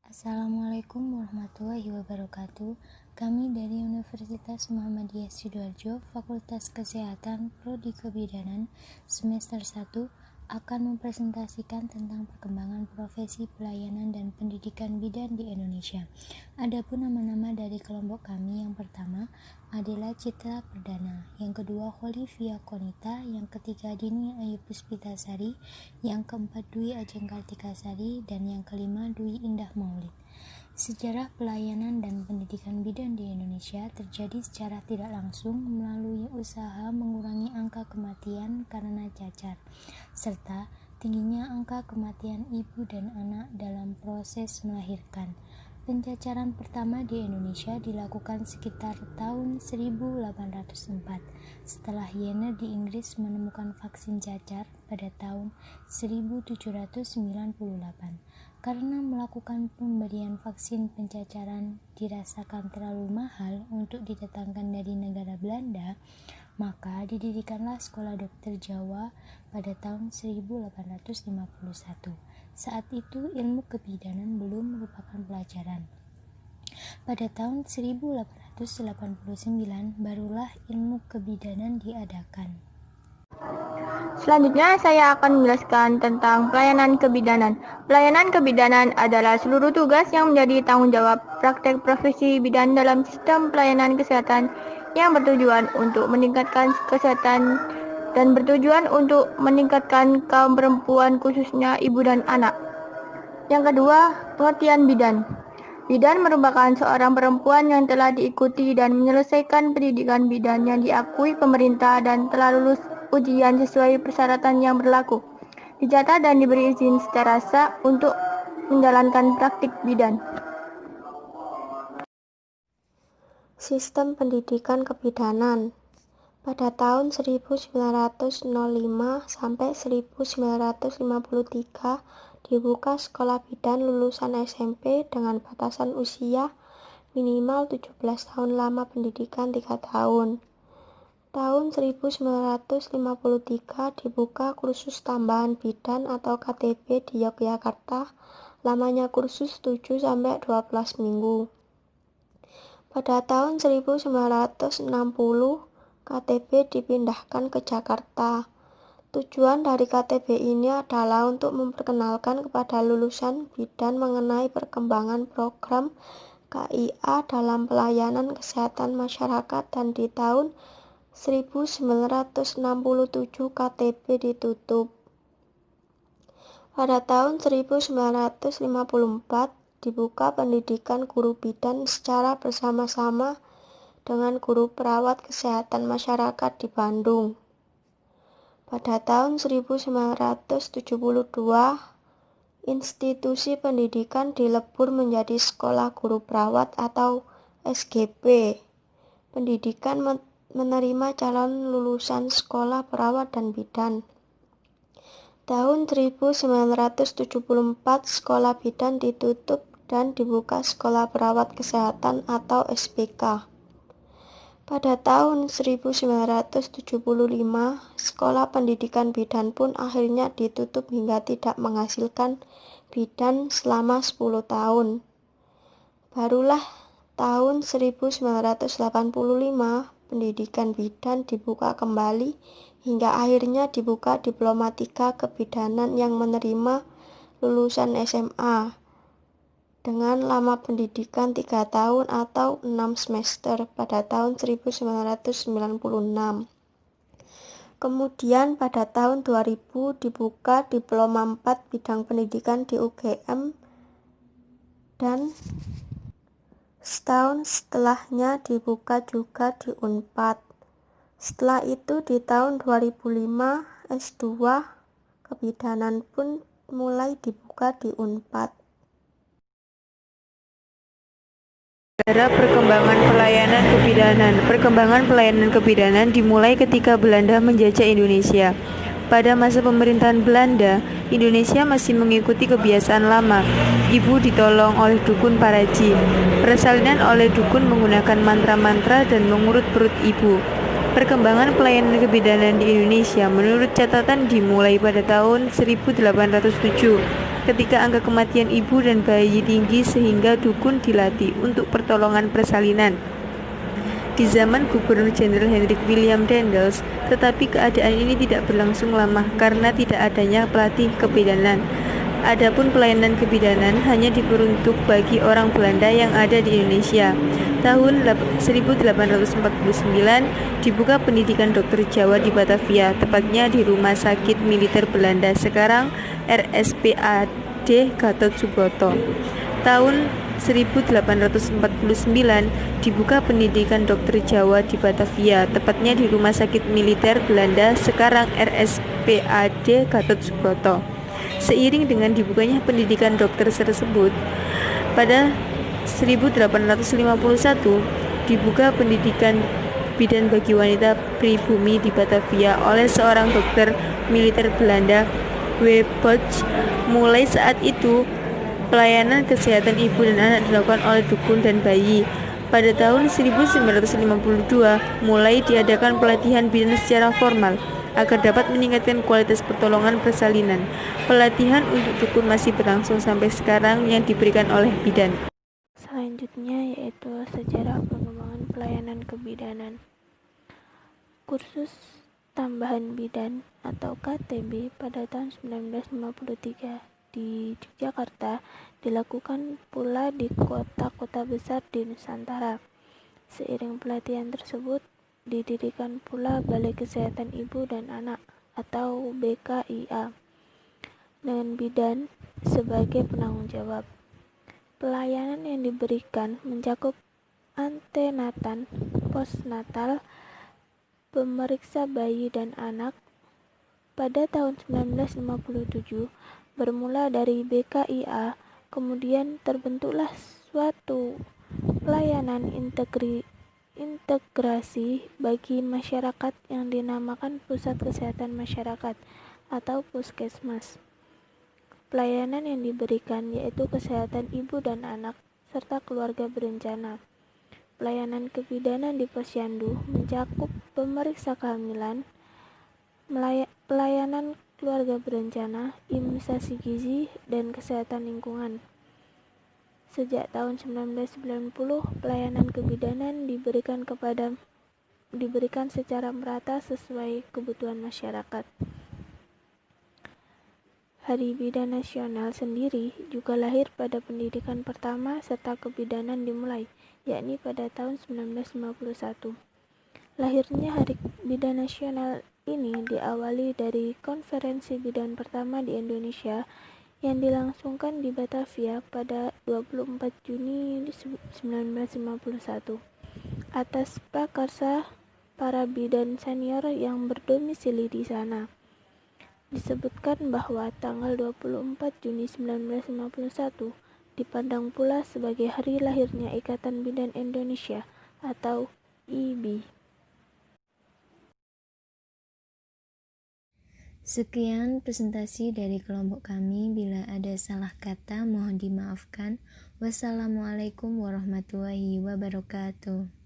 Assalamualaikum warahmatullahi wabarakatuh. Kami dari Universitas Muhammadiyah Sidoarjo, Fakultas Kesehatan, Prodi Kebidanan, semester 1 akan mempresentasikan tentang perkembangan profesi pelayanan dan pendidikan bidan di Indonesia. Adapun nama-nama dari kelompok kami, yang pertama adalah Citra Perdana, yang kedua Olivia Konita, yang ketiga Dini Ayu Puspitasari, yang keempat Dwi Ajeng Kartikasari, dan yang kelima Dwi Indah Maulid. Sejarah pelayanan dan pendidikan bidan di Indonesia terjadi secara tidak langsung melalui usaha mengurangi angka kematian karena cacar, serta tingginya angka kematian ibu dan anak dalam proses melahirkan. Pencacaran pertama di Indonesia dilakukan sekitar tahun 1804, setelah Jenner di Inggris menemukan vaksin cacar pada tahun 1798. Karena melakukan pemberian vaksin pencacaran dirasakan terlalu mahal untuk didatangkan dari negara Belanda, maka didirikanlah Sekolah Dokter Jawa pada tahun 1851. Saat itu ilmu kebidanan belum merupakan pelajaran. Pada tahun 1889 barulah ilmu kebidanan diadakan. Selanjutnya saya akan menjelaskan tentang pelayanan kebidanan. Pelayanan kebidanan adalah seluruh tugas yang menjadi tanggung jawab praktek profesi bidan dalam sistem pelayanan kesehatan yang bertujuan untuk meningkatkan kesehatan dan bertujuan untuk meningkatkan kaum perempuan khususnya ibu dan anak. Yang kedua, pengertian bidan. Bidan merupakan seorang perempuan yang telah diikuti dan menyelesaikan pendidikan bidan yang diakui pemerintah dan telah lulus ujian sesuai persyaratan yang berlaku, dicatat dan diberi izin secara sah untuk menjalankan praktik bidan. Sistem pendidikan kebidanan. Pada tahun 1905 sampai 1953 dibuka sekolah bidan lulusan SMP dengan batasan usia minimal 17 tahun, lama pendidikan 3 tahun. Tahun 1953 dibuka kursus tambahan bidan atau KTB di Yogyakarta, lamanya kursus 7 sampai 12 minggu. Pada tahun 1960 KTB dipindahkan ke Jakarta. Tujuan dari KTB ini adalah untuk memperkenalkan kepada lulusan bidan mengenai perkembangan program KIA dalam pelayanan kesehatan masyarakat, dan di tahun 1967 KTB ditutup. Pada tahun 1954 dibuka pendidikan guru bidan secara bersama-sama dengan guru perawat kesehatan masyarakat di Bandung. Pada tahun 1972 institusi pendidikan dilebur menjadi Sekolah Guru Perawat atau SGP. Pendidikan menerima calon lulusan sekolah perawat dan bidan. Tahun 1974 sekolah bidan ditutup dan dibuka Sekolah Perawat Kesehatan atau SPK. Pada tahun 1975 sekolah pendidikan bidan pun akhirnya ditutup hingga tidak menghasilkan bidan selama 10 tahun. Barulah tahun 1985 pendidikan bidan dibuka kembali hingga akhirnya dibuka Diplomatika Kebidanan yang menerima lulusan SMA dengan lama pendidikan 3 tahun atau 6 semester pada tahun 1996. Kemudian pada tahun 2000 dibuka Diploma 4 bidang pendidikan di UGM, dan setahun setelahnya dibuka juga di Unpad. Setelah itu di tahun 2005 S2 kebidanan pun mulai dibuka di Unpad. Sejarah perkembangan pelayanan kebidanan. Perkembangan pelayanan kebidanan dimulai ketika Belanda menjajah Indonesia. Pada masa pemerintahan Belanda, Indonesia masih mengikuti kebiasaan lama. Ibu ditolong oleh dukun paraji. Persalinan oleh dukun menggunakan mantra-mantra dan mengurut perut ibu. Perkembangan pelayanan kebidanan di Indonesia menurut catatan dimulai pada tahun 1807. ketika angka kematian ibu dan bayi tinggi sehingga dukun dilatih untuk pertolongan persalinan di zaman Gubernur Jenderal Hendrik William Daendels, tetapi keadaan ini tidak berlangsung lama karena tidak adanya pelatih kebidanan. Adapun pelayanan kebidanan hanya diperuntuk bagi orang Belanda yang ada di Indonesia. Tahun 1849 dibuka pendidikan dokter Jawa di Batavia, tepatnya di Rumah Sakit Militer Belanda, sekarang RSPAD Gatot Subroto. Tahun 1849 dibuka pendidikan dokter Jawa di Batavia, tepatnya di Rumah Sakit Militer Belanda, sekarang RSPAD Gatot Subroto. Seiring dengan dibukanya pendidikan dokter tersebut, pada 1851 dibuka pendidikan bidan bagi wanita pribumi di Batavia oleh seorang dokter militer Belanda, W. Boch. Mulai saat itu, pelayanan kesehatan ibu dan anak dilakukan oleh dukun dan bayi. Pada tahun 1952, mulai diadakan pelatihan bidan secara formal agar dapat meningkatkan kualitas pertolongan persalinan. Pelatihan untuk dukun masih berlangsung sampai sekarang yang diberikan oleh bidan. Selanjutnya yaitu sejarah pengembangan pelayanan kebidanan. Kursus tambahan bidan atau KTB pada tahun 1953 di Yogyakarta dilakukan pula di kota-kota besar di Nusantara. Seiring pelatihan tersebut, didirikan pula Balai Kesehatan Ibu dan Anak atau BKIA dengan bidan sebagai penanggung jawab. Pelayanan yang diberikan mencakup antenatan, postnatal, pemeriksa bayi dan anak. Pada tahun 1957, bermula dari BKIA, kemudian terbentuklah suatu pelayanan integrasi bagi masyarakat yang dinamakan Pusat Kesehatan Masyarakat atau Puskesmas. Pelayanan yang diberikan yaitu kesehatan ibu dan anak serta keluarga berencana. Pelayanan kebidanan di Posyandu mencakup pemeriksa kehamilan, pelayanan keluarga berencana, imunisasi gizi, dan kesehatan lingkungan. Sejak tahun 1990, pelayanan kebidanan diberikan secara merata sesuai kebutuhan masyarakat. Hari Bidan Nasional sendiri juga lahir pada pendidikan pertama serta kebidanan dimulai, yakni pada tahun 1951. Lahirnya Hari Bidan Nasional ini diawali dari konferensi bidan pertama di Indonesia yang dilangsungkan di Batavia pada 24 Juni 1951 atas prakarsa para bidan senior yang berdomisili di sana. Disebutkan bahwa tanggal 24 Juni 1951 dipandang pula sebagai hari lahirnya Ikatan Bidan Indonesia atau IBI. Sekian presentasi dari kelompok kami. Bila ada salah kata mohon dimaafkan. Wassalamualaikum warahmatullahi wabarakatuh.